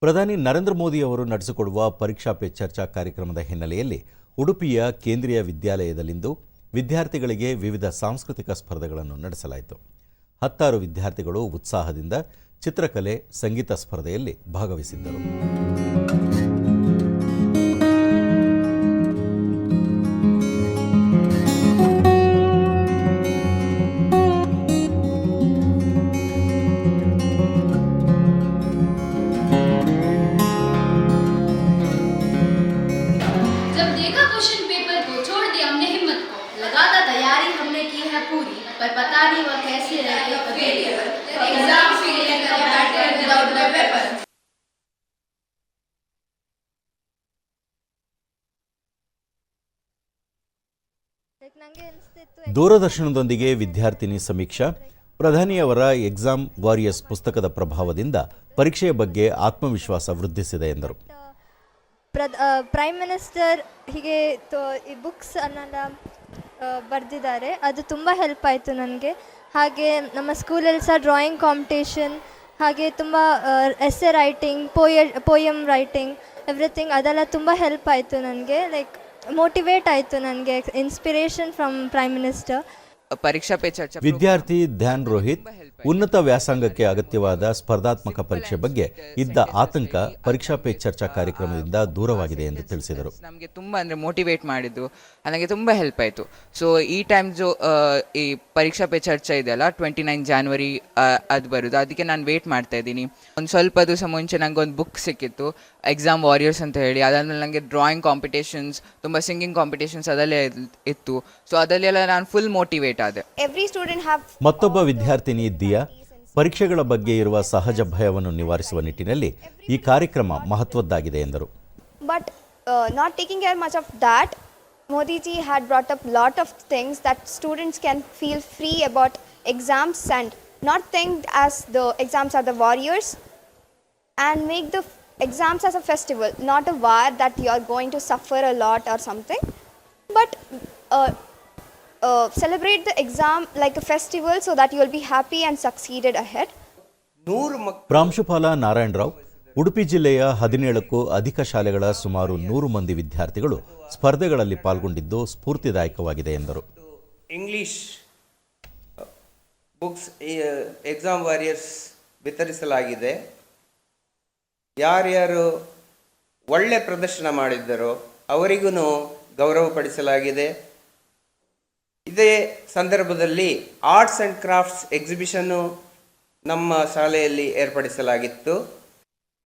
ಪ್ರಧಾನಿ ನರೇಂದ್ರ ಮೋದಿ ಅವರು ನಡೆಸಿಕೊಡುವ ಪರೀಕ್ಷಾ ಪೇ ಚರ್ಚಾ ಕಾರ್ಯಕ್ರಮದ ಹಿನ್ನೆಲೆಯಲ್ಲಿ ಉಡುಪಿಯ ಕೇಂದ್ರೀಯ ವಿದ್ಯಾಲಯದಲ್ಲಿಂದು ವಿದ್ಯಾರ್ಥಿಗಳಿಗೆ ವಿವಿಧ ಸಾಂಸ್ಕೃತಿಕ ಸ್ಪರ್ಧೆಗಳನ್ನು ನಡೆಸಲಾಯಿತು. 10 ವಿದ್ಯಾರ್ಥಿಗಳು ಉತ್ಸಾಹದಿಂದ ಚಿತ್ರಕಲೆ, ಸಂಗೀತ ಸ್ಪರ್ಧೆಯಲ್ಲಿ ಭಾಗವಹಿಸಿದ್ದರು. क्वेश्चन पेपर को छोड़ दिया हमने हिम्मत को, लगातार तैयारी हमने की है पूरी, पर पता नहीं वह कैसे रहे फेलियर, एग्जाम फेलियर का बैटर विदाउट द पेपर. ದೂರದರ್ಶನದೊಂದಿಗೆ ವಿದ್ಯಾರ್ಥಿನಿ ಸಮೀಕ್ಷಾ, ಪ್ರಧಾನಿಯವರ ಎಕ್ಸಾಮ್ ವಾರಿಯರ್ಸ್ ಪುಸ್ತಕದ ಪ್ರಭಾವದಿಂದ ಪರೀಕ್ಷೆಯ ಬಗ್ಗೆ ಆತ್ಮವಿಶ್ವಾಸ ವೃದ್ಧಿಸಿದೆ ಎಂದರು. ಪ್ರೈಮ್ ಮಿನಿಸ್ಟರ್ ಹೀಗೆ ಈ ಬುಕ್ಸ್ ಅನ್ನೆಲ್ಲ ಬರೆದಿದ್ದಾರೆ, ಅದು ತುಂಬ ಹೆಲ್ಪ್ ಆಯಿತು ನನಗೆ. ಹಾಗೆ ನಮ್ಮ ಸ್ಕೂಲಲ್ಲಿ ಸಹ ಡ್ರಾಯಿಂಗ್ ಕಾಂಪಿಟೇಷನ್, ಹಾಗೆ ತುಂಬ essay writing, poem writing, everything ಅದೆಲ್ಲ ತುಂಬ ಹೆಲ್ಪ್ ಆಯಿತು ನನಗೆ. ಲೈಕ್ ಮೋಟಿವೇಟ್ ಆಯಿತು ನನಗೆ, ಇನ್ಸ್ಪಿರೇಷನ್ ಫ್ರಮ್ ಪ್ರೈಮ್ ಮಿನಿಸ್ಟರ್. ಪರೀಕ್ಷಾ ಪೇ ಚರ್ಚಾ ವಿದ್ಯಾರ್ಥಿ ಧ್ಯಾನ್ ರೋಹಿತ್ ಉನ್ನತ ವ್ಯಾಸಂಗಕ್ಕೆ ಅಗತ್ಯವಾದ ಸ್ಪರ್ಧಾತ್ಮಕ ಪರೀಕ್ಷೆ ಬಗ್ಗೆ ಇದ್ದ ಆತಂಕ ಪರೀಕ್ಷಾ ಪೇ ಚರ್ಚಾ ಕಾರ್ಯಕ್ರಮದಿಂದ ದೂರವಾಗಿದೆ ಎಂದು ತಿಳಿಸಿದರು. ನಮಗೆ ತುಂಬ ಮೋಟಿವೇಟ್ ಮಾಡಿದ್ದು, ನನಗೆ ತುಂಬ ಹೆಲ್ಪ್ ಆಯಿತು. ಸೊ ಈ ಟೈಮ್ ಈ ಪರೀಕ್ಷಾ ಪೇ ಚರ್ಚಾ ಇದೆಯಲ್ಲ, 29 ಜಾನ್ವರಿ ಅದು ಬರೋದು, ಅದಕ್ಕೆ ನಾನು ವೇಟ್ ಮಾಡ್ತಾ ಇದ್ದೀನಿ. ಒಂದು ಸ್ವಲ್ಪ ದಿವಸ ಮುಂಚೆ ನನಗೆ ಒಂದು ಬುಕ್ ಸಿಕ್ಕಿತ್ತು, ಎಕ್ಸಾಮ್ ವಾರಿಯರ್ಸ್ ಅಂತ ಹೇಳಿ. ಅದಾದಮೇಲೆ ನನಗೆ ಡ್ರಾಯಿಂಗ್ ಕಾಂಪಿಟೇಷನ್ಸ್, ತುಂಬ ಸಿಂಗಿಂಗ್ ಕಾಂಪಿಟೇಷನ್ಸ್ ಅದಲ್ಲೇ ಇತ್ತು. ಸೊ ಅದಲ್ಲೆಲ್ಲ ನಾನು ಫುಲ್ ಮೋಟಿವೇಟ್ ಆದೆ. ಮತ್ತೊಬ್ಬ ವಿದ್ಯಾರ್ಥಿನಿ ದಿಯಾ, ಪರೀಕ್ಷೆಗಳ ಬಗ್ಗೆ ಇರುವ ಸಹಜ ಭಯವನ್ನು ನಿವಾರಿಸುವ ನಿಟ್ಟಿನಲ್ಲಿ ಈ ಕಾರ್ಯಕ್ರಮ ಮಹತ್ವದ್ದಾಗಿದೆ ಎಂದರು. But not taking care much of that, Modiji had brought up lot of things that students can feel free about exams and not think as the exams are the warriors and make the exams as a festival, not a war that you are going to suffer a lot or something, but celebrate the exam like a festival so that you will be happy and succeeded ahead. ಪ್ರಾಂಶುಪಾಲ ನಾರಾಯಣರಾವ್, ಉಡುಪಿ ಜಿಲ್ಲೆಯ 17ಕ್ಕೂ ಅಧಿಕ ಶಾಲೆಗಳ ಸುಮಾರು 100 ಮಂದಿ ವಿದ್ಯಾರ್ಥಿಗಳು ಸ್ಪರ್ಧೆಗಳಲ್ಲಿ ಪಾಲ್ಗೊಂಡಿದ್ದು ಸ್ಫೂರ್ತಿದಾಯಕವಾಗಿದೆ ಎಂದರು. ಇಂಗ್ಲಿಷ್ ಬುಕ್ಸ್ ಎಕ್ಸಾಮ್ ವಾರಿಯರ್ಸ್ ವಿತರಿಸಲಾಗಿದೆ. ಯಾರ್ಯಾರು ಒಳ್ಳೆ ಪ್ರದರ್ಶನ ಮಾಡಿದ್ದರೋ ಅವರಿಗೂ ಗೌರವಪಡಿಸಲಾಗಿದೆ. ಇದೇ ಸಂದರ್ಭದಲ್ಲಿ ಆರ್ಟ್ಸ್ ಆ್ಯಂಡ್ ಕ್ರಾಫ್ಟ್ಸ್ ಎಕ್ಸಿಬಿಷನ್ನು ನಮ್ಮ ಶಾಲೆಯಲ್ಲಿ ಏರ್ಪಡಿಸಲಾಗಿತ್ತು.